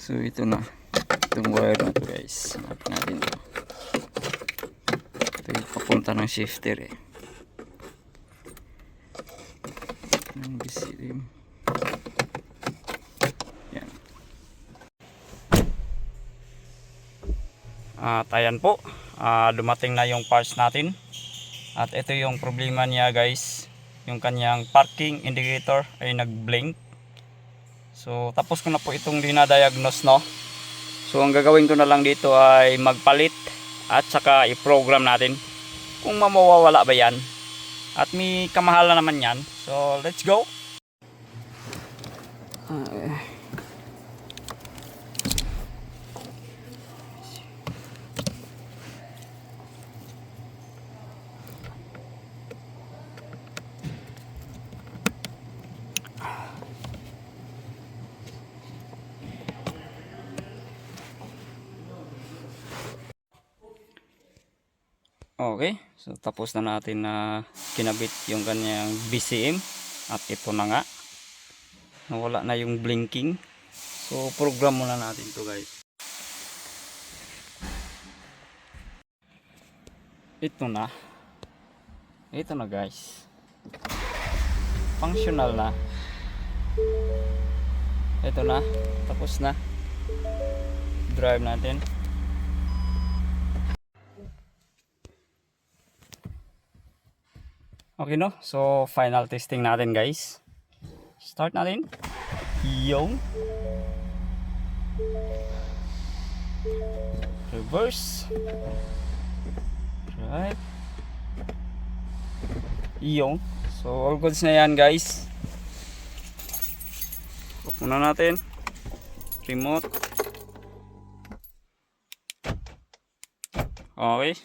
So ito na. Itong wire na to guys. Hanapin natin ito. Ito yung papunta ng shifter eh. Ang bisilim. Yan. At ayan po. Dumating na yung parts natin. At ito yung problema niya guys. Yung kanyang parking indicator ay nag-blink. So tapos ko na po itong dinadiagnose, no. So ang gagawin ko na lang dito ay magpalit at saka i-program natin kung mawawala ba yan. At may kamahalan naman yan. So let's go. Okay, so tapos na natin na kinabit yung kanyang BCM at ito na nga, nawala na yung blinking. So program muna natin to guys. Ito na guys, functional na. Ito na, tapos na. Drive natin. Okay, no? So final testing natin guys. Start natin. Yung reverse. Right. Yung. So all goods na yan guys. Off muna natin. Remote. Okay.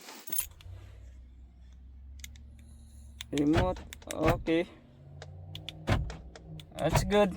Remote. Okay. That's good.